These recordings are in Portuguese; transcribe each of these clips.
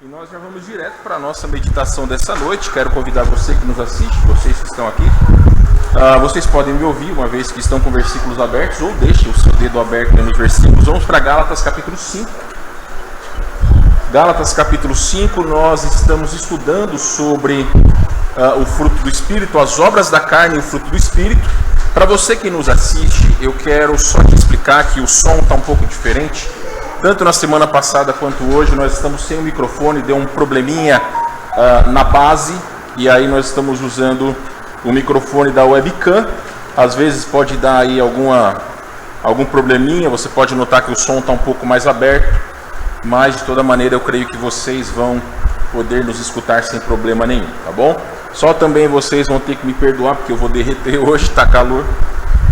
E nós já vamos direto para a nossa meditação dessa noite. Quero convidar você que nos assiste, vocês que estão aqui. Vocês podem me ouvir, uma vez que estão com versículos abertos, ou deixem o seu dedo aberto nos versículos. Vamos para Gálatas capítulo 5. Gálatas capítulo 5, nós estamos estudando sobre o fruto do Espírito, as obras da carne e o fruto do Espírito. Para você que nos assiste, eu quero só te explicar que o som está um pouco diferente. Tanto na semana passada quanto hoje, nós estamos sem o microfone, deu um probleminha na base, e aí nós estamos usando o microfone da webcam. Às vezes pode dar aí algum probleminha, você pode notar que o som está um pouco mais aberto, mas de toda maneira eu creio que vocês vão poder nos escutar sem problema nenhum, tá bom? Só também vocês vão ter que me perdoar, porque eu vou derreter hoje, está calor,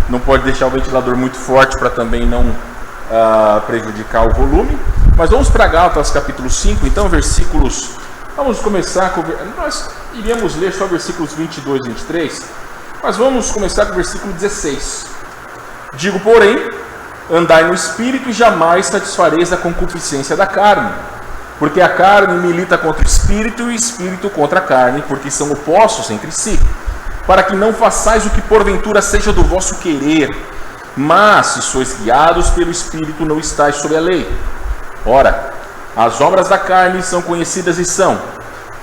não pode deixar o ventilador muito forte para também não prejudicar o volume. Mas vamos para Gálatas capítulo 5, então versículos, vamos começar com, nós iríamos ler só versículos 22 e 23, mas vamos começar com o versículo 16. Digo, porém, andai no Espírito e jamais satisfareis a concupiscência da carne, porque a carne milita contra o Espírito e o Espírito contra a carne, porque são opostos entre si, para que não façais o que porventura seja do vosso querer. Mas, se sois guiados pelo Espírito, não estáis sob a lei. Ora, as obras da carne são conhecidas e são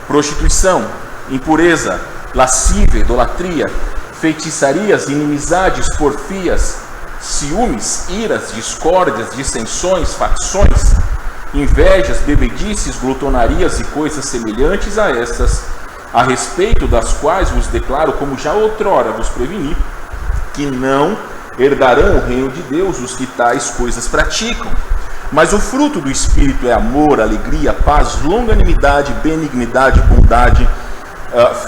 prostituição, impureza, lascívia, idolatria, feitiçarias, inimizades, porfias, ciúmes, iras, discórdias, dissensões, facções, invejas, bebedices, glutonarias e coisas semelhantes a estas, a respeito das quais vos declaro, como já outrora vos preveni, que não herdarão o reino de Deus os que tais coisas praticam. Mas o fruto do Espírito é amor, alegria, paz, longanimidade, benignidade, bondade,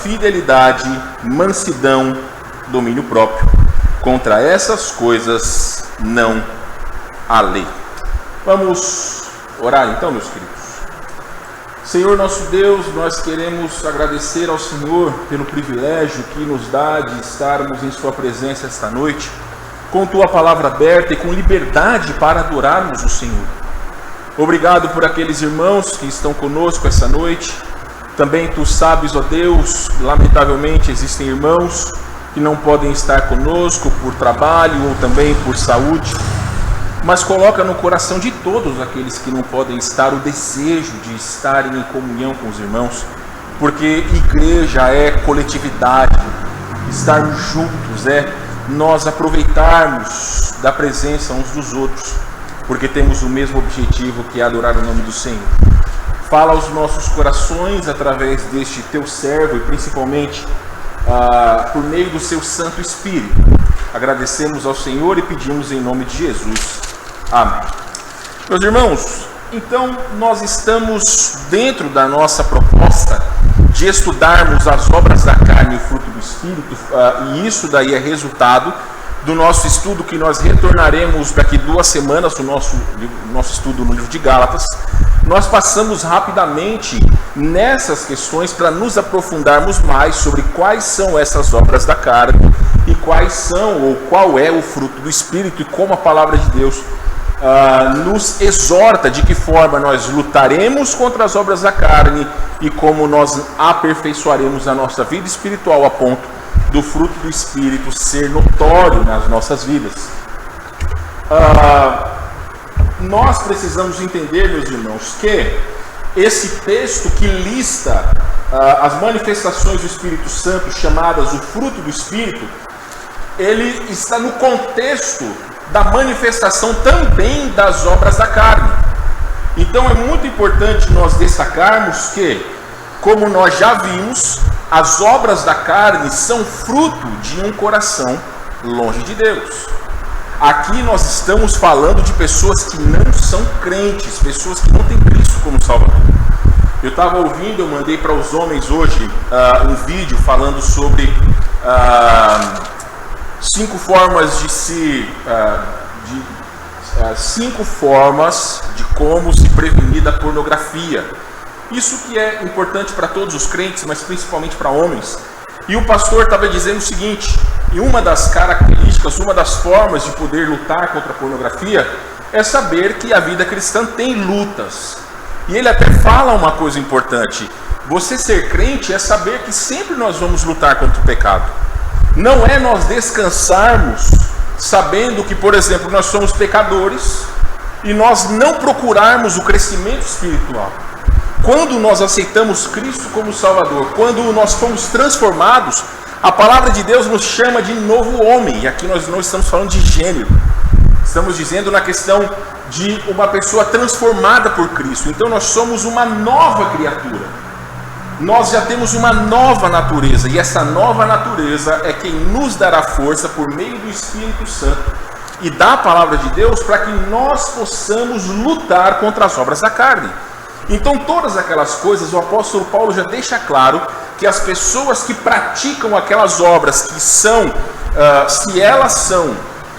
fidelidade, mansidão, domínio próprio. Contra essas coisas não há lei. Vamos orar então, meus queridos. Senhor nosso Deus, nós queremos agradecer ao Senhor pelo privilégio que nos dá de estarmos em Sua presença esta noite, com Tua palavra aberta e com liberdade para adorarmos o Senhor. Obrigado por aqueles irmãos que estão conosco essa noite. Também Tu sabes, ó Deus, lamentavelmente existem irmãos que não podem estar conosco por trabalho ou também por saúde, mas coloca no coração de todos aqueles que não podem estar o desejo de estarem em comunhão com os irmãos, porque igreja é coletividade, estarmos juntos, nós aproveitarmos da presença uns dos outros, porque temos o mesmo objetivo, que é adorar o nome do Senhor. Fala aos nossos corações através deste Teu servo e principalmente por meio do Seu Santo Espírito. Agradecemos ao Senhor e pedimos em nome de Jesus. Amém. Meus irmãos, então nós estamos dentro da nossa proposta de estudarmos as obras da carne e o fruto do Espírito, e isso daí é resultado do nosso estudo que nós retornaremos daqui 2 semanas, o nosso estudo no livro de Gálatas. Nós passamos rapidamente nessas questões para nos aprofundarmos mais sobre quais são essas obras da carne e qual é o fruto do Espírito e como a palavra de Deus nos exorta de que forma nós lutaremos contra as obras da carne e como nós aperfeiçoaremos a nossa vida espiritual a ponto do fruto do Espírito ser notório nas nossas vidas. Nós precisamos entender, meus irmãos, que esse texto que lista as manifestações do Espírito Santo, chamadas o fruto do Espírito, ele está no contexto da manifestação também das obras da carne. Então é muito importante nós destacarmos que, como nós já vimos, as obras da carne são fruto de um coração longe de Deus. Aqui nós estamos falando de pessoas que não são crentes, pessoas que não têm Cristo como Salvador. Eu estava ouvindo, eu mandei para os homens hoje um vídeo falando sobre 5 formas de como se prevenir da pornografia. Isso que é importante para todos os crentes, mas principalmente para homens. E o pastor estava dizendo o seguinte: e uma das características, uma das formas de poder lutar contra a pornografia é saber que a vida cristã tem lutas. E ele até fala uma coisa importante: você ser crente é saber que sempre nós vamos lutar contra o pecado. Não é nós descansarmos sabendo que, por exemplo, nós somos pecadores e nós não procurarmos o crescimento espiritual. Quando nós aceitamos Cristo como Salvador, quando nós fomos transformados, a palavra de Deus nos chama de novo homem. E aqui nós não estamos falando de gênero, estamos dizendo na questão de uma pessoa transformada por Cristo. Então nós somos uma nova criatura. Nós já temos uma nova natureza, e essa nova natureza é quem nos dará força por meio do Espírito Santo e da palavra de Deus para que nós possamos lutar contra as obras da carne. Então todas aquelas coisas, o apóstolo Paulo já deixa claro que as pessoas que praticam aquelas obras que são, se elas são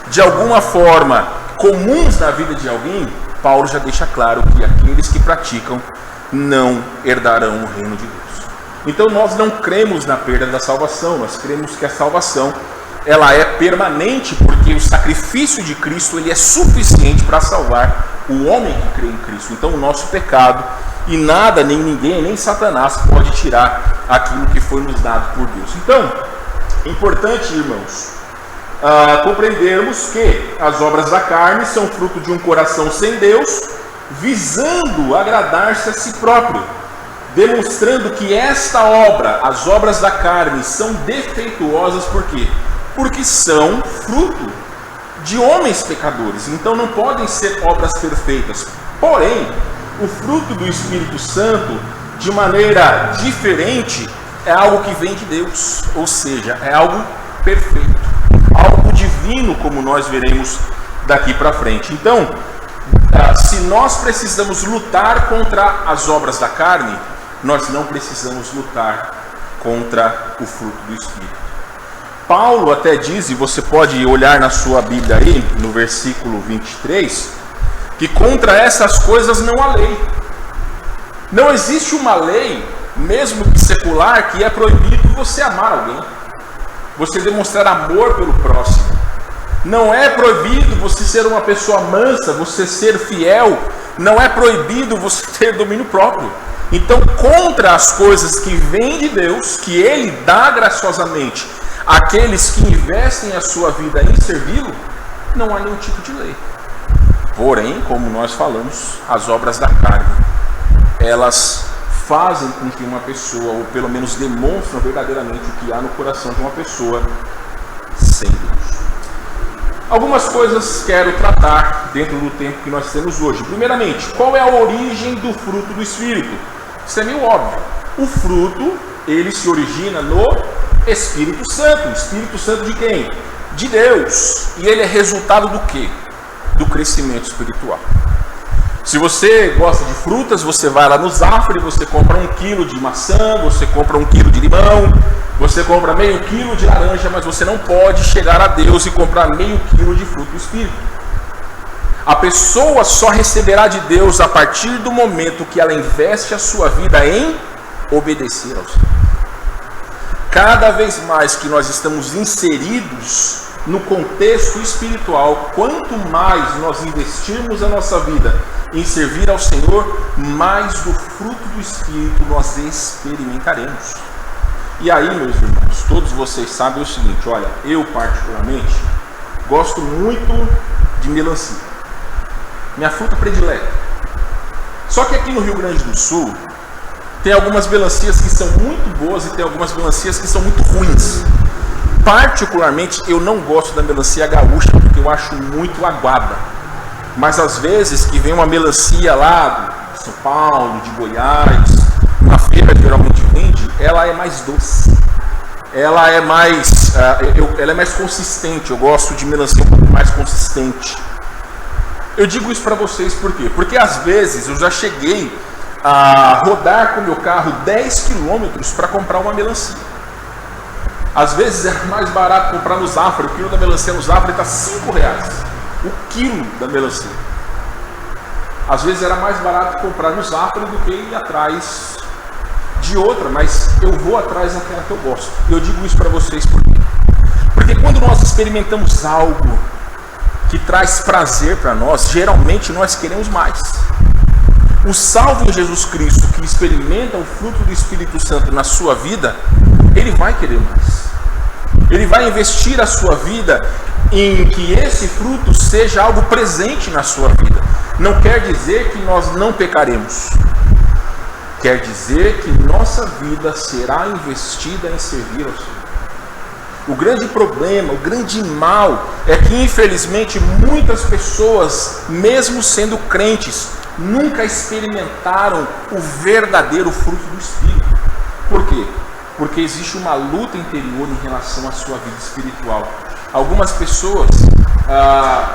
de alguma forma comuns na vida de alguém, Paulo já deixa claro que aqueles que praticam não herdarão o reino de Deus. Então nós não cremos na perda da salvação, nós cremos que a salvação ela é permanente, porque o sacrifício de Cristo ele é suficiente para salvar o homem que crê em Cristo. Então o nosso pecado, e nada, nem ninguém, nem Satanás pode tirar aquilo que foi nos dado por Deus. Então, é importante, irmãos, compreendermos que as obras da carne são fruto de um coração sem Deus, visando agradar-se a si próprio, demonstrando que esta obra, as obras da carne, são defeituosas. Por quê? Porque são fruto de homens pecadores, então não podem ser obras perfeitas. Porém, o fruto do Espírito Santo, de maneira diferente, é algo que vem de Deus, ou seja, é algo perfeito, algo divino, como nós veremos daqui para frente. Então, se nós precisamos lutar contra as obras da carne, nós não precisamos lutar contra o fruto do Espírito. Paulo até diz, e você pode olhar na sua Bíblia aí, no versículo 23, que contra essas coisas não há lei. Não existe uma lei, mesmo que secular, que é proibido você amar alguém, você demonstrar amor pelo próximo. Não é proibido você ser uma pessoa mansa, você ser fiel. Não é proibido você ter domínio próprio. Então, contra as coisas que vêm de Deus, que Ele dá graciosamente àqueles que investem a sua vida em servi-lo, não há nenhum tipo de lei. Porém, como nós falamos, as obras da carne, elas fazem com que uma pessoa, ou pelo menos demonstram verdadeiramente o que há no coração de uma pessoa sem Deus. Algumas coisas quero tratar dentro do tempo que nós temos hoje. Primeiramente, qual é a origem do fruto do Espírito? Isso é meio óbvio. O fruto, ele se origina no Espírito Santo. O Espírito Santo de quem? De Deus. E ele é resultado do quê? Do crescimento espiritual. Se você gosta de frutas, você vai lá no Zafre, você compra 1 quilo de maçã, você compra 1 quilo de limão, você compra meio quilo de laranja, mas você não pode chegar a Deus e comprar meio quilo de fruto do Espírito. A pessoa só receberá de Deus a partir do momento que ela investe a sua vida em obedecer ao Senhor. Cada vez mais que nós estamos inseridos no contexto espiritual, quanto mais nós investirmos a nossa vida em servir ao Senhor, mais do fruto do Espírito nós experimentaremos. E aí, meus irmãos, todos vocês sabem o seguinte: olha, eu particularmente gosto muito de melancia, minha fruta predileta. Só que aqui no Rio Grande do Sul tem algumas melancias que são muito boas e tem algumas melancias que são muito ruins. Particularmente, eu não gosto da melancia gaúcha, porque eu acho muito aguada. Mas às vezes que vem uma melancia lá de São Paulo, de Goiás, na feira geralmente vende, ela é mais doce. Ela é mais consistente. Eu gosto de melancia um pouco mais consistente. Eu digo isso para vocês por quê? Porque às vezes eu já cheguei a rodar com o meu carro 10 quilômetros para comprar uma melancia. Às vezes é mais barato comprar no Zafra. O quilo da melancia no Zafra está R$5. O quilo da melancia. Às vezes era mais barato comprar no Zafra do que ir atrás de outra, mas eu vou atrás daquela que eu gosto. E eu digo isso para vocês por quê? Porque quando nós experimentamos algo que traz prazer para nós, geralmente nós queremos mais. O salvo em Jesus Cristo, que experimenta o fruto do Espírito Santo na sua vida, ele vai querer mais. Ele vai investir a sua vida em que esse fruto seja algo presente na sua vida. Não quer dizer que nós não pecaremos. Quer dizer que nossa vida será investida em servir ao Senhor. O grande problema, o grande mal, é que infelizmente muitas pessoas, mesmo sendo crentes, nunca experimentaram o verdadeiro fruto do Espírito. Por quê? Porque existe uma luta interior em relação à sua vida espiritual. Algumas pessoas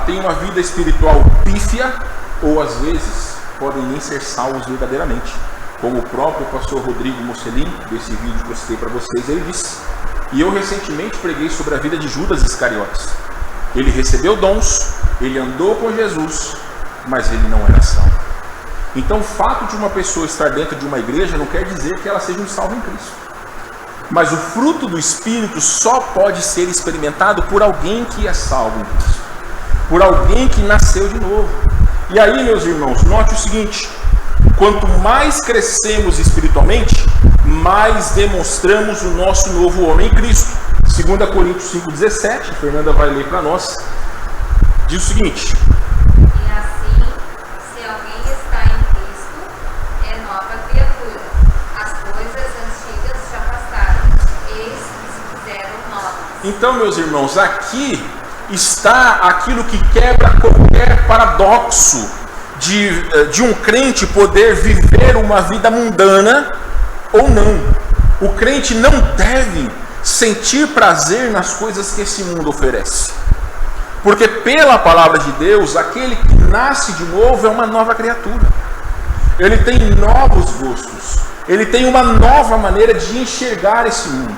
têm uma vida espiritual pífia, ou às vezes podem nem ser salvos verdadeiramente. Como o próprio pastor Rodrigo Mocelin, desse vídeo que eu citei para vocês, ele disse. E eu recentemente preguei sobre a vida de Judas Iscariotes. Ele recebeu dons, ele andou com Jesus, mas ele não era salvo. Então o fato de uma pessoa estar dentro de uma igreja não quer dizer que ela seja um salvo em Cristo. Mas o fruto do Espírito só pode ser experimentado por alguém que é salvo em Cristo. Por alguém que nasceu de novo. E aí, meus irmãos, note o seguinte: quanto mais crescemos espiritualmente, mais demonstramos o nosso novo homem em Cristo. 2 Coríntios 5,17, a Fernanda vai ler para nós, diz o seguinte: E assim, se alguém está em Cristo, é nova criatura. As coisas antigas já passaram, eis que se fizeram novas. Então, meus irmãos, aqui está aquilo que quebra qualquer paradoxo de um crente poder viver uma vida mundana ou não. O crente não deve sentir prazer nas coisas que esse mundo oferece. Porque pela palavra de Deus, aquele que nasce de novo é uma nova criatura. Ele tem novos gostos. Ele tem uma nova maneira de enxergar esse mundo.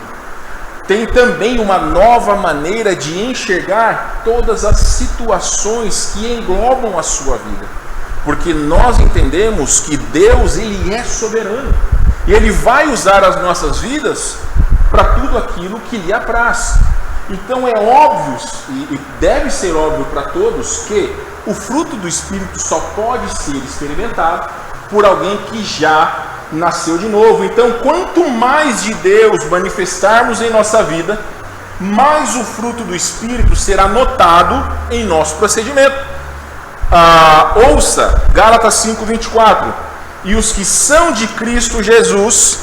Tem também uma nova maneira de enxergar todas as situações que englobam a sua vida. Porque nós entendemos que Deus, Ele é soberano. E Ele vai usar as nossas vidas para tudo aquilo que lhe apraz. Então é óbvio, e deve ser óbvio para todos, que o fruto do Espírito só pode ser experimentado por alguém que já nasceu de novo. Então, quanto mais de Deus manifestarmos em nossa vida, mais o fruto do Espírito será notado em nosso procedimento. Ouça, Gálatas 5:24. E os que são de Cristo Jesus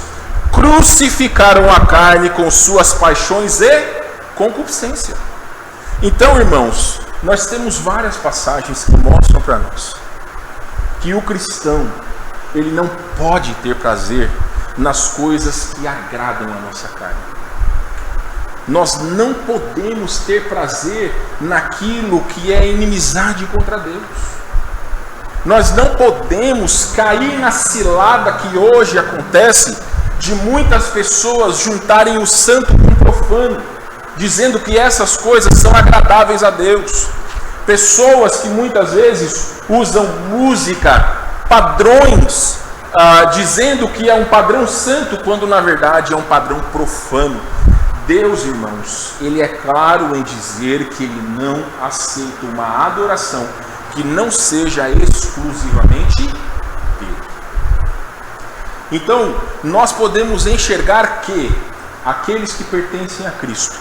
crucificaram a carne com suas paixões e concupiscência. Então, irmãos, nós temos várias passagens que mostram para nós que o cristão, ele não pode ter prazer nas coisas que agradam a nossa carne. Nós não podemos ter prazer naquilo que é inimizade contra Deus. Nós não podemos cair na cilada que hoje acontece de muitas pessoas juntarem o santo com o profano, dizendo que essas coisas são agradáveis a Deus. Pessoas que muitas vezes usam música, padrões, dizendo que é um padrão santo, quando na verdade é um padrão profano. Deus, irmãos, Ele é claro em dizer que Ele não aceita uma adoração que não seja exclusivamente dele. Então, nós podemos enxergar que aqueles que pertencem a Cristo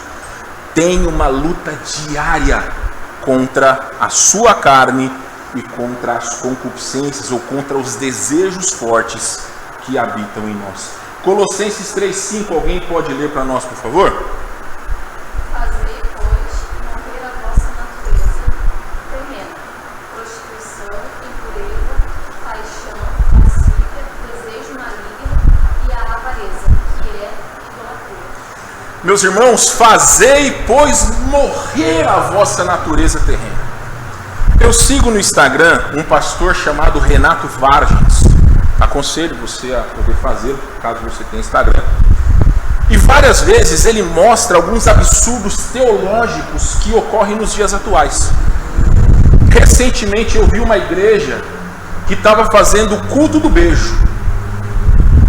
têm uma luta diária contra a sua carne e contra as concupiscências ou contra os desejos fortes que habitam em nós. Colossenses 3:5, alguém pode ler para nós, por favor? Fazei, pois, morrer a vossa natureza terrena, prostituição, impureza, paixão, lascívia, desejo maligno e a avareza, que é idolatria. Meus irmãos, fazei, pois, morrer a vossa natureza terrena. Eu sigo no Instagram um pastor chamado Renato Vargens. Aconselho você a poder fazê-lo, caso você tenha Instagram. E várias vezes ele mostra alguns absurdos teológicos que ocorrem nos dias atuais. Recentemente eu vi uma igreja que estava fazendo o culto do beijo.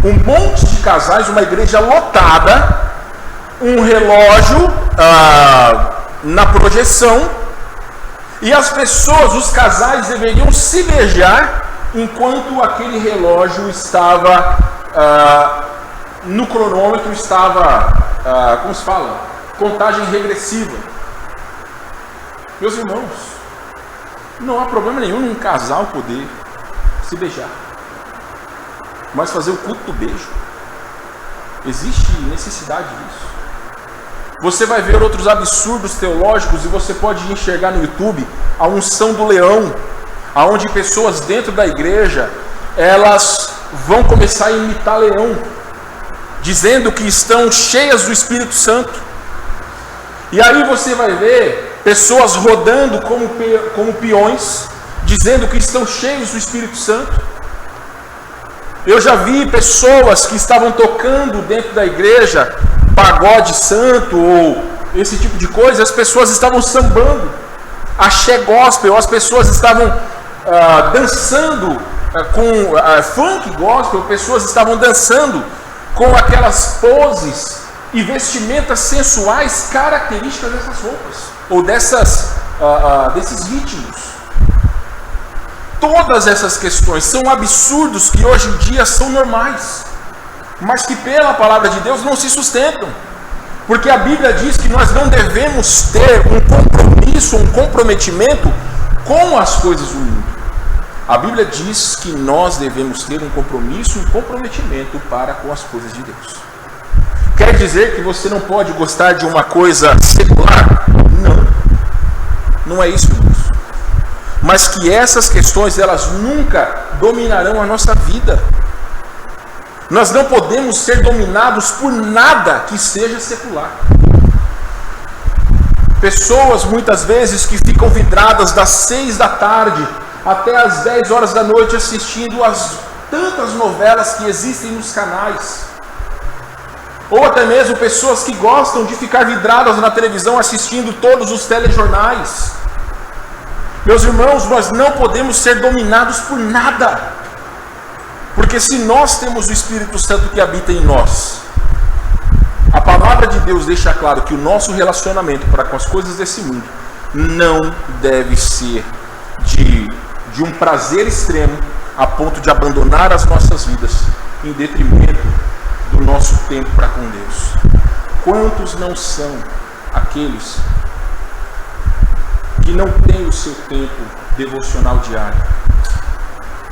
Um monte de casais, uma igreja lotada, um relógio na projeção, e as pessoas, os casais deveriam se beijar enquanto aquele relógio estava no cronômetro, estava, como se fala? Contagem regressiva. Meus irmãos, não há problema nenhum num casal poder se beijar, mas fazer o culto do beijo, existe necessidade disso? Você vai ver outros absurdos teológicos e você pode enxergar no YouTube a unção do leão, aonde pessoas dentro da igreja, elas vão começar a imitar leão, dizendo que estão cheias do Espírito Santo. E aí você vai ver pessoas rodando como peões, dizendo que estão cheios do Espírito Santo. Eu já vi pessoas que estavam tocando dentro da igreja pagode santo ou esse tipo de coisa, as pessoas estavam sambando, axé gospel, as pessoas estavam dançando com funk gospel, pessoas estavam dançando com aquelas poses e vestimentas sensuais características dessas roupas ou desses ritmos. Todas essas questões são absurdos que hoje em dia são normais, mas que pela palavra de Deus não se sustentam, porque a Bíblia diz que nós não devemos ter um compromisso, um comprometimento com as coisas do mundo. A Bíblia diz que nós devemos ter um compromisso, um comprometimento para com as coisas de Deus. Quer dizer que você não pode gostar de uma coisa secular? Não é isso, irmãos. Mas que essas questões, elas nunca dominarão a nossa vida. Nós não podemos ser dominados por nada que seja secular. Pessoas muitas vezes que ficam vidradas das 6 da tarde até as 10 horas da noite assistindo as tantas novelas que existem nos canais. Ou até mesmo pessoas que gostam de ficar vidradas na televisão assistindo todos os telejornais. Meus irmãos, nós não podemos ser dominados por nada. Porque se nós temos o Espírito Santo que habita em nós, a palavra de Deus deixa claro que o nosso relacionamento para com as coisas desse mundo não deve ser de um prazer extremo a ponto de abandonar as nossas vidas em detrimento do nosso tempo para com Deus. Quantos não são aqueles que não têm o seu tempo devocional diário,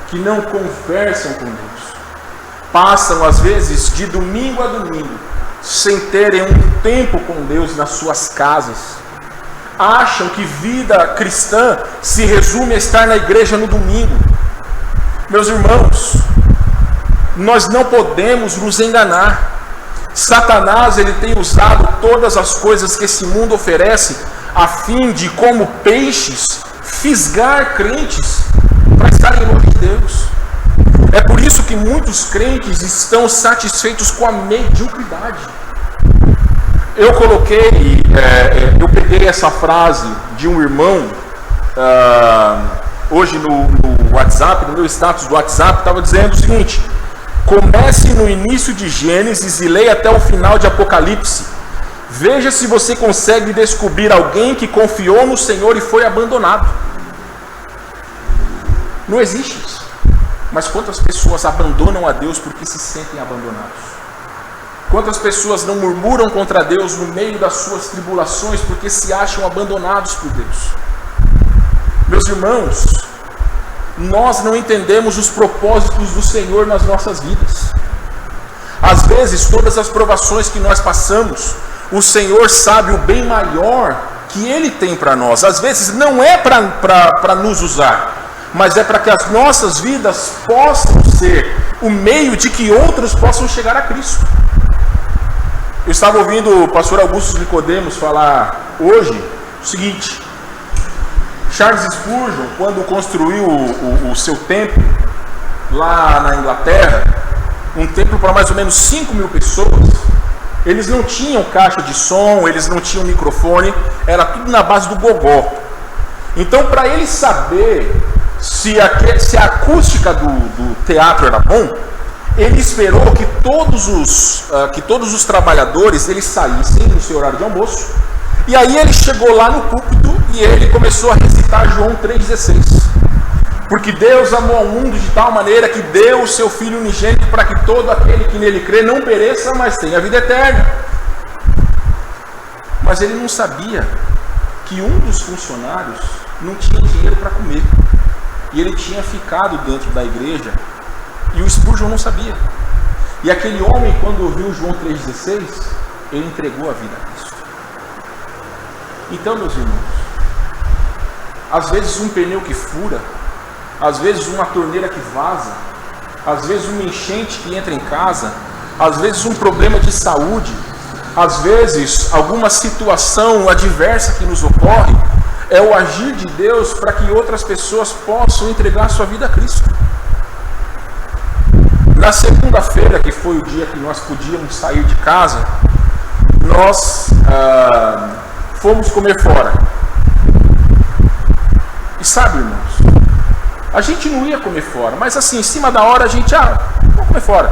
que não conversam com Deus, passam às vezes de domingo a domingo sem terem um tempo com Deus nas suas casas, acham que vida cristã se resume a estar na igreja no domingo. Meus irmãos, nós não podemos nos enganar. Satanás, ele tem usado todas as coisas que esse mundo oferece a fim de, como peixes, fisgar crentes para estarem longe de Deus. É por isso que muitos crentes estão satisfeitos com a mediocridade. Eu peguei essa frase de um irmão hoje no WhatsApp, no meu status do WhatsApp, estava dizendo o seguinte: comece no início de Gênesis e leia até o final de Apocalipse. Veja se você consegue descobrir alguém que confiou no Senhor e foi abandonado. Não existe isso. Mas quantas pessoas abandonam a Deus porque se sentem abandonados? Quantas pessoas não murmuram contra Deus no meio das suas tribulações porque se acham abandonados por Deus? Meus irmãos, nós não entendemos os propósitos do Senhor nas nossas vidas. Às vezes, todas as provações que nós passamos, o Senhor sabe o bem maior que Ele tem para nós. Às vezes não é para nos usar, mas é para que as nossas vidas possam ser o meio de que outros possam chegar a Cristo. Eu estava ouvindo o pastor Augusto Nicodemos falar hoje o seguinte: Charles Spurgeon, quando construiu o seu templo lá na Inglaterra, um templo para mais ou menos 5.000 pessoas, eles não tinham caixa de som, eles não tinham microfone, era tudo na base do gogó. Então, para ele saber se a acústica do teatro era bom, ele esperou que todos os trabalhadores eles saíssem no seu horário de almoço. E aí ele chegou lá no púlpito e ele começou a recitar João 3,16. Porque Deus amou ao mundo de tal maneira que deu o seu Filho unigênito para que todo aquele que nele crê não pereça, mas tenha a vida eterna. Mas ele não sabia que um dos funcionários não tinha dinheiro para comer. E ele tinha ficado dentro da igreja e o Spurgeon não sabia. E aquele homem, quando ouviu João 3,16, ele entregou a vida a Cristo. Então, meus irmãos, às vezes um pneu que fura, às vezes uma torneira que vaza, às vezes uma enchente que entra em casa, às vezes um problema de saúde, às vezes alguma situação adversa que nos ocorre, é o agir de Deus para que outras pessoas possam entregar sua vida a Cristo. Na segunda-feira, que foi o dia que nós podíamos sair de casa, nós fomos comer fora. E sabe, irmãos, a gente não ia comer fora, mas assim, em cima da hora a gente, vamos comer fora.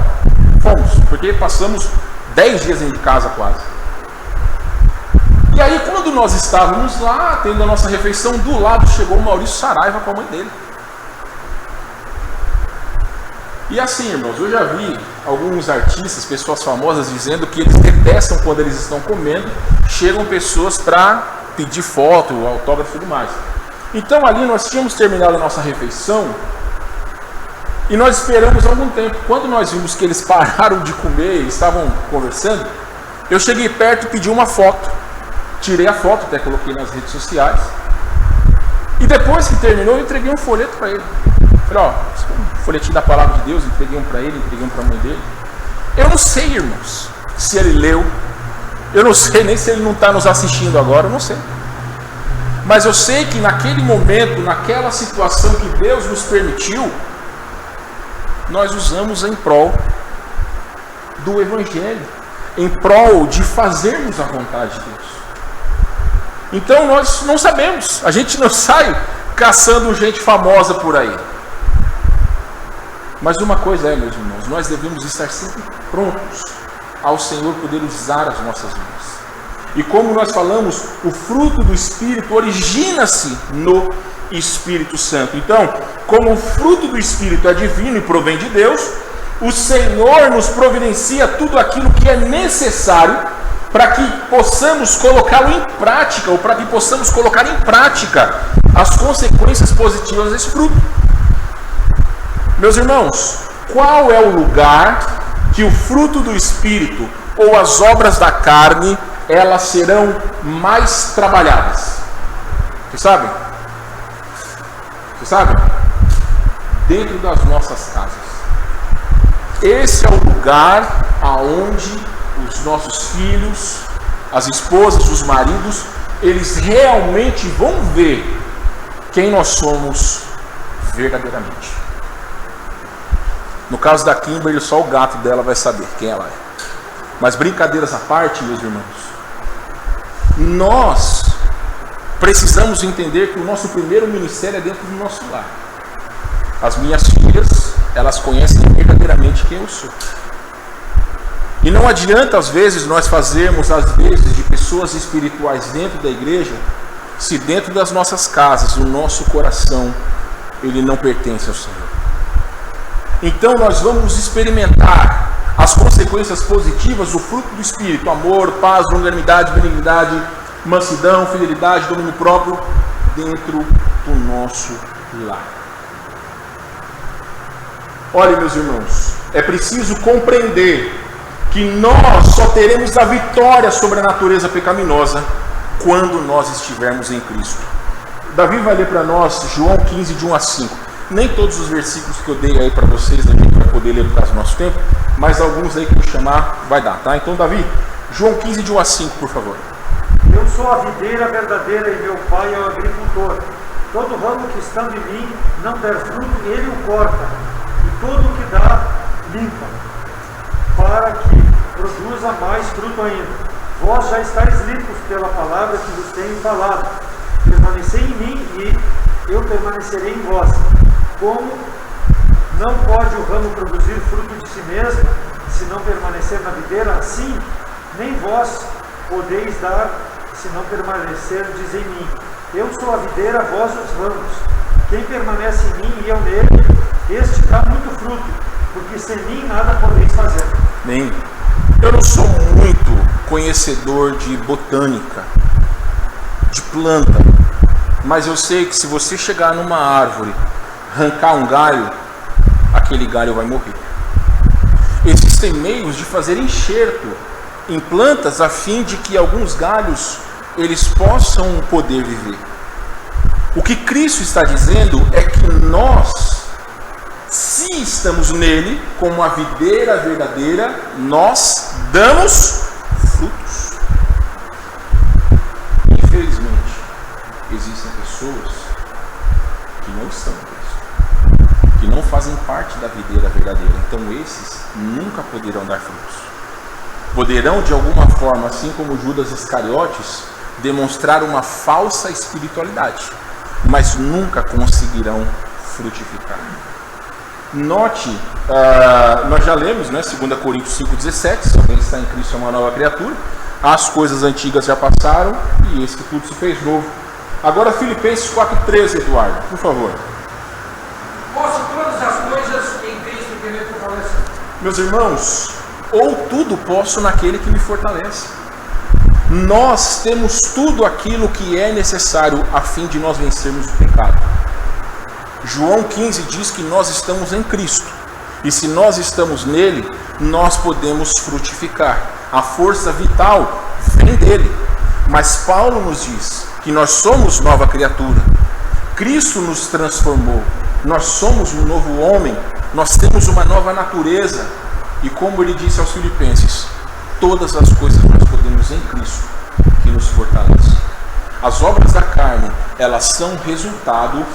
Fomos, porque passamos 10 dias dentro de casa quase. E aí, quando nós estávamos lá, tendo a nossa refeição, do lado chegou o Maurício Saraiva com a mãe dele. E assim, irmãos, eu já vi alguns artistas, pessoas famosas, dizendo que eles detestam quando eles estão comendo, chegam pessoas para pedir foto, autógrafo e tudo mais. Então ali nós tínhamos terminado a nossa refeição e nós esperamos algum tempo. Quando nós vimos que eles pararam de comer e estavam conversando, eu cheguei perto e pedi uma foto. Tirei a foto, até coloquei nas redes sociais. E depois que terminou, eu entreguei um folheto para ele. Falei, um folhetinho da palavra de Deus, entreguei um para ele, entreguei um para a mãe dele. Eu não sei, irmãos, se ele leu. Eu não sei nem se ele não está nos assistindo agora, eu não sei. Mas eu sei que naquele momento, naquela situação que Deus nos permitiu, nós usamos em prol do Evangelho, em prol de fazermos a vontade de Deus. Então nós não sabemos, a gente não sai caçando gente famosa por aí. Mas uma coisa é, meus irmãos, nós devemos estar sempre prontos ao Senhor poder usar as nossas vidas. E como nós falamos, o fruto do Espírito origina-se no Espírito Santo. Então, como o fruto do Espírito é divino e provém de Deus, o Senhor nos providencia tudo aquilo que é necessário para que possamos colocá-lo em prática, ou para que possamos colocar em prática as consequências positivas desse fruto. Meus irmãos, qual é o lugar que o fruto do Espírito ou as obras da carne elas serão mais trabalhadas? Vocês sabem? Vocês sabem? Dentro das nossas casas. Esse é o lugar aonde os nossos filhos, as esposas, os maridos, eles realmente vão ver quem nós somos verdadeiramente. No caso da Kimberly, só o gato dela vai saber quem ela é. Mas brincadeiras à parte, meus irmãos, nós precisamos entender que o nosso primeiro ministério é dentro do nosso lar. As minhas filhas, elas conhecem verdadeiramente quem eu sou. E não adianta, às vezes, nós fazermos, às vezes, de pessoas espirituais dentro da igreja, se dentro das nossas casas, o nosso coração, ele não pertence ao Senhor. Então nós vamos experimentar as consequências positivas do fruto do Espírito: amor, paz, longanimidade, benignidade, mansidão, fidelidade, domínio próprio, dentro do nosso lar. Olha, meus irmãos, é preciso compreender que nós só teremos a vitória sobre a natureza pecaminosa quando nós estivermos em Cristo. Davi vai ler para nós João 15, de 1 a 5. Nem todos os versículos que eu dei aí para vocês a gente vai poder ler por causa do nosso tempo, mas alguns aí que eu chamar vai dar, tá? Então, Davi, João 15, de 1 a 5, por favor. Eu sou a videira verdadeira e meu pai é o agricultor. Todo ramo que estando em mim não der fruto, ele o corta, e todo o que dá, limpa, para que produza mais fruto ainda. Vós já estáis limpos pela palavra que vos tenho falado. Permanecei em mim e eu permanecerei em vós. Como não pode o ramo produzir fruto de si mesmo, se não permanecer na videira, assim nem vós podeis dar, se não permanecerdes em mim. Eu sou a videira, vós os ramos. Quem permanece em mim e eu nele, este dá muito fruto, porque sem mim nada podeis fazer. Bem, eu não sou muito conhecedor de botânica, de planta, mas eu sei que se você chegar numa árvore, arrancar um galho, aquele galho vai morrer. Existem meios de fazer enxerto em plantas a fim de que alguns galhos eles possam poder viver. O que Cristo está dizendo é que nós, se estamos nele, como a videira verdadeira, nós damos frutos. Infelizmente, existem pessoas que não estão em Cristo, que não fazem parte da videira verdadeira. Então esses nunca poderão dar frutos. Poderão de alguma forma, assim como Judas Iscariotes, demonstrar uma falsa espiritualidade, mas nunca conseguirão frutificar. Note, nós já lemos, né, 2 Coríntios 5,17, se alguém está em Cristo é uma nova criatura, as coisas antigas já passaram e eis que tudo se fez novo. Agora Filipenses 4,13, Eduardo, por favor. Posso todas as coisas em Cristo que me fortalece. Meus irmãos, ou tudo posso naquele que me fortalece. Nós temos tudo aquilo que é necessário a fim de nós vencermos o pecado. João 15 diz que nós estamos em Cristo. E se nós estamos nele, nós podemos frutificar. A força vital vem dele. Mas Paulo nos diz que nós somos nova criatura. Cristo nos transformou. Nós somos um novo homem. Nós temos uma nova natureza. E como ele disse aos Filipenses, todas as coisas nós podemos em Cristo, que nos fortalece. As obras da carne, elas são resultado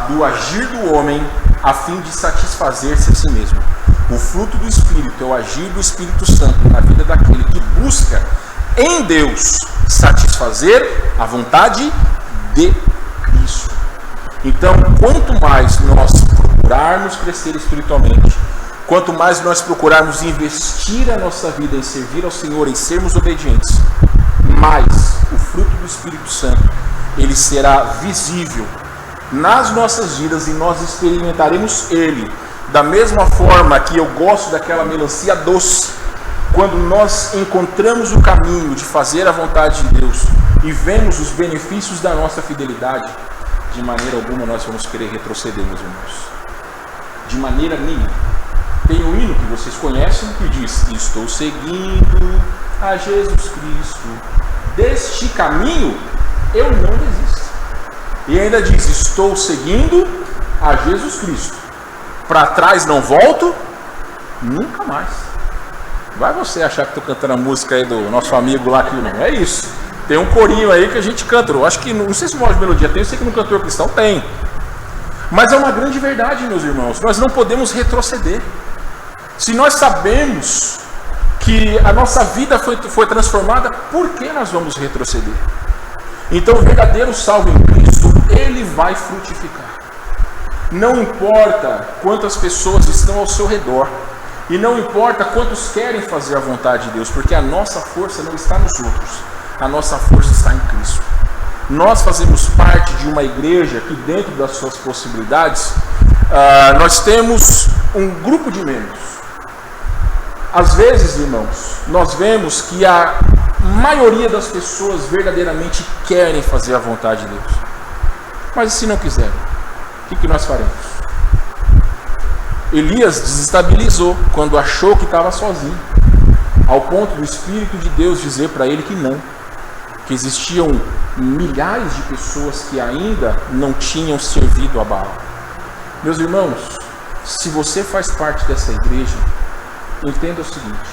do agir do homem a fim de satisfazer-se a si mesmo. O fruto do Espírito é o agir do Espírito Santo na vida daquele que busca em Deus satisfazer a vontade de Cristo. Então, quanto mais nós procurarmos crescer espiritualmente, quanto mais nós procurarmos investir a nossa vida em servir ao Senhor, em sermos obedientes, mais o fruto do Espírito Santo, ele será visível nas nossas vidas e nós experimentaremos ele. Da mesma forma que eu gosto daquela melancia doce, quando nós encontramos o caminho de fazer a vontade de Deus e vemos os benefícios da nossa fidelidade, de maneira alguma nós vamos querer retroceder, meus irmãos. De maneira nenhuma. Tem um hino que vocês conhecem que diz: estou seguindo a Jesus Cristo, deste caminho eu não desisto. E ainda diz: estou seguindo a Jesus Cristo, para trás não volto nunca mais. Vai você achar que estou cantando a música aí do nosso amigo lá que não é isso. Tem um corinho aí que a gente canta. Eu acho que, não sei se o Modo Melodia tem, eu sei que no cantor cristão tem. Mas é uma grande verdade, meus irmãos. Nós não podemos retroceder. Se nós sabemos que a nossa vida foi transformada, por que nós vamos retroceder? Então o verdadeiro salvo em Cristo, ele vai frutificar. Não importa quantas pessoas estão ao seu redor, e não importa quantos querem fazer a vontade de Deus, porque a nossa força não está nos outros, a nossa força está em Cristo. Nós fazemos parte de uma igreja que, dentro das suas possibilidades, nós temos um grupo de membros. Às vezes, irmãos, nós vemos que a maioria das pessoas verdadeiramente querem fazer a vontade de Deus. Mas e se não quiserem? O que nós faremos? Elias desestabilizou quando achou que estava sozinho, ao ponto do Espírito de Deus dizer para ele que não, que existiam milhares de pessoas que ainda não tinham servido a Baal. Meus irmãos, se você faz parte dessa igreja, entenda o seguinte: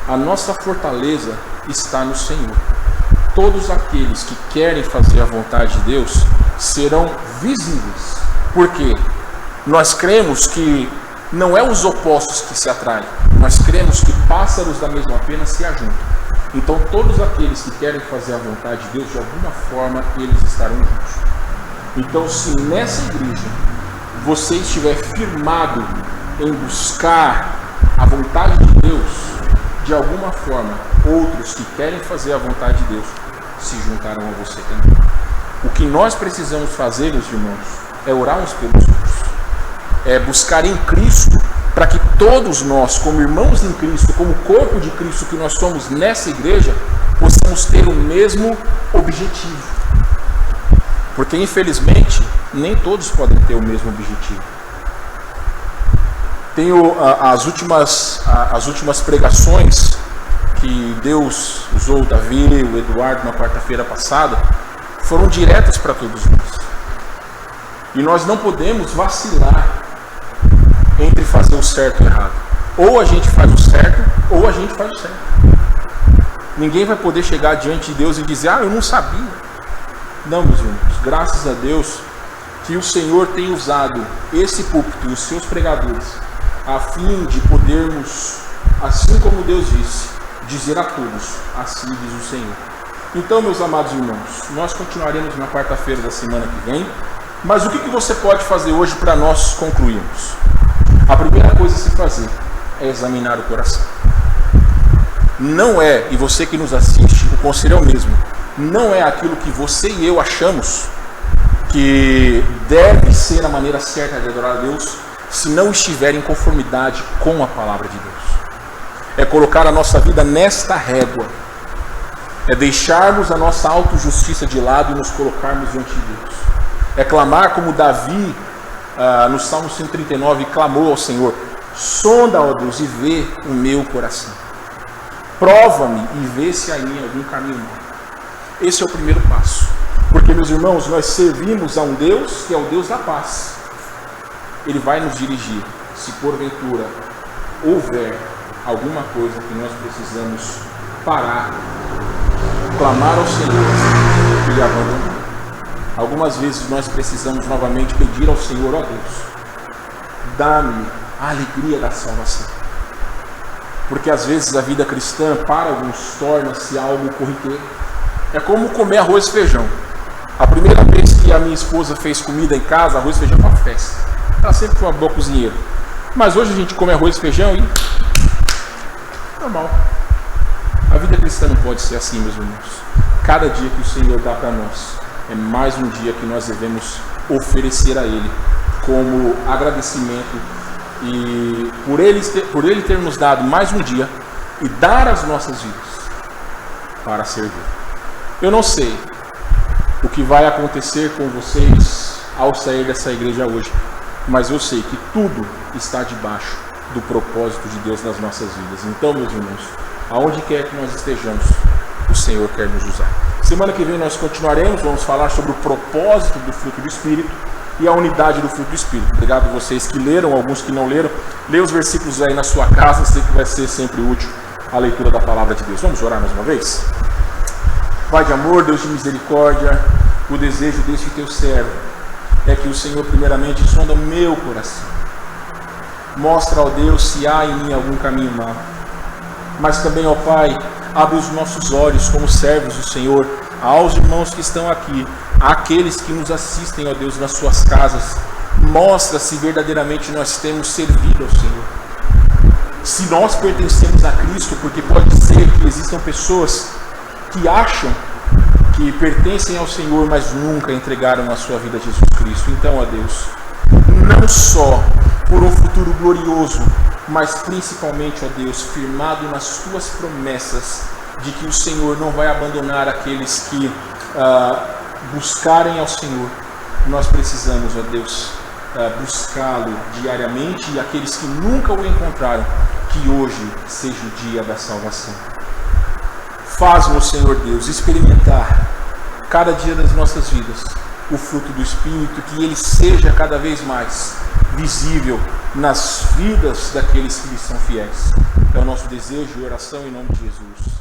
a nossa fortaleza está no Senhor. Todos aqueles que querem fazer a vontade de Deus serão visíveis. Por quê? Nós cremos que não é os opostos que se atraem. Nós cremos que pássaros da mesma pena se ajuntam. Então todos aqueles que querem fazer a vontade de Deus, de alguma forma, eles estarão juntos. Então, se nessa igreja você estiver firmado em buscar a vontade de Deus, de alguma forma, outros que querem fazer a vontade de Deus se juntarão a você também. O que nós precisamos fazer, meus irmãos, é orar uns pelos outros, é buscar em Cristo, para que todos nós, como irmãos em Cristo, como corpo de Cristo que nós somos nessa igreja, possamos ter o mesmo objetivo. Porque, infelizmente, nem todos podem ter o mesmo objetivo. Tenho as últimas pregações que Deus usou o Davi, o Eduardo, na quarta-feira passada, foram diretas para todos nós. E nós não podemos vacilar entre fazer o certo e o errado. Ou a gente faz o certo, ou a gente faz o certo. Ninguém vai poder chegar diante de Deus e dizer: eu não sabia. Não, meus irmãos, graças a Deus que o Senhor tem usado esse púlpito e os seus pregadores a fim de podermos, assim como Deus disse, dizer a todos: assim diz o Senhor. Então, meus amados irmãos, nós continuaremos na quarta-feira da semana que vem. Mas o que você pode fazer hoje para nós concluirmos? A primeira coisa a se fazer é examinar o coração. Não é, e você que nos assiste, o conselho é o mesmo, não é aquilo que você e eu achamos que deve ser a maneira certa de adorar a Deus, se não estiver em conformidade com a palavra de Deus. É colocar a nossa vida nesta régua, é deixarmos a nossa autojustiça de lado e nos colocarmos diante de Deus. É clamar como Davi, no Salmo 139, clamou ao Senhor: sonda, ó Deus, e vê o meu coração. Prova-me e vê se há em mim algum caminho mau. Esse é o primeiro passo. Porque, meus irmãos, nós servimos a um Deus que é o Deus da paz. Ele vai nos dirigir, se porventura houver alguma coisa que nós precisamos parar, clamar ao Senhor e abandonar. Algumas vezes nós precisamos novamente pedir ao Senhor: ó Deus, dá-me a alegria da salvação. Porque às vezes a vida cristã, para alguns, torna-se algo corriqueiro. É como comer arroz e feijão. A primeira vez que a minha esposa fez comida em casa, arroz e feijão foi uma festa. Ela sempre foi uma boa cozinheira. Mas hoje a gente come arroz e feijão e... normal. A vida cristã não pode ser assim, meus irmãos. Cada dia que o Senhor dá para nós é mais um dia que nós devemos oferecer a Ele como agradecimento, e por Ele ter nos dado mais um dia e dar as nossas vidas para servir. Eu não sei o que vai acontecer com vocês ao sair dessa igreja hoje, mas eu sei que tudo está debaixo do propósito de Deus nas nossas vidas. Então, meus irmãos, aonde quer que nós estejamos, o Senhor quer nos usar. Semana que vem nós continuaremos, vamos falar sobre o propósito do fruto do Espírito e a unidade do fruto do Espírito. Obrigado a vocês que leram, alguns que não leram. Lê os versículos aí na sua casa, sei que vai ser sempre útil a leitura da palavra de Deus. Vamos orar mais uma vez? Pai de amor, Deus de misericórdia, o desejo deste teu servo é que o Senhor primeiramente sonda o meu coração. Mostra, ó Deus, se há em mim algum caminho mau. Mas também, ó Pai, abre os nossos olhos como servos do Senhor aos irmãos que estão aqui, àqueles que nos assistem, ó Deus, nas suas casas. Mostra se verdadeiramente nós temos servido ao Senhor. Se nós pertencemos a Cristo, porque pode ser que existam pessoas que acham que pertencem ao Senhor, mas nunca entregaram a sua vida a Jesus Cristo. Então, ó Deus, não só por um futuro glorioso, mas principalmente, ó Deus, firmado nas tuas promessas de que o Senhor não vai abandonar aqueles que buscarem ao Senhor. Nós precisamos, ó Deus, buscá-lo diariamente, e aqueles que nunca o encontraram, que hoje seja o dia da salvação. Faz-nos, Senhor Deus, experimentar cada dia das nossas vidas o fruto do Espírito, que ele seja cada vez mais visível nas vidas daqueles que lhe são fiéis. É o nosso desejo e oração em nome de Jesus.